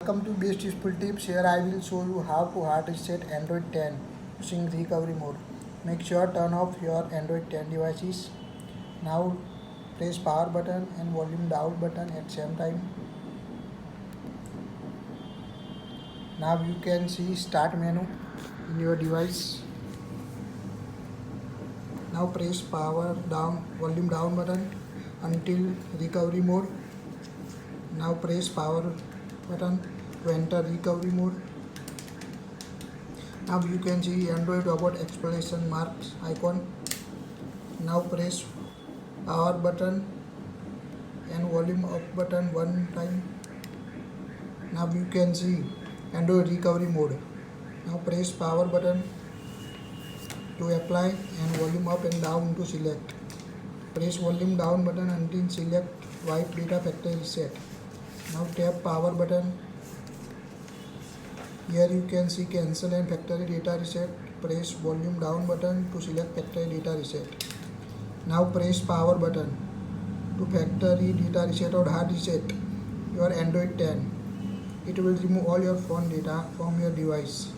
welcome to Bestuseful Tips. Here I will show you how to hard reset Android 10 using recovery mode. Make sure turn off your Android 10 devices. Now press power button and volume down button at same time. Now you can see start menu in your device. Now press power down, volume down button until recovery mode. Now press power button to enter recovery mode. Now you can see Android robot explanation marks icon. Now press power button and volume up button one time. Now you can see Android recovery mode. Now press power button to apply and volume up and down to select. Press volume down button until select wipe data factory reset. Now tap power button. Here you can see cancel and factory data reset. Press volume down button to select factory data reset. Now press power button to factory data reset or hard reset your Android 10. It will remove all your phone data from your device.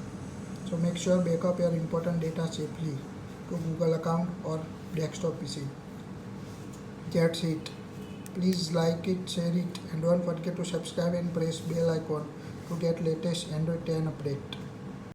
So make sure backup your important data safely to Google account or desktop PC. That's it. Please like it, share it, and don't forget to subscribe and press bell icon to get latest Android 10 update.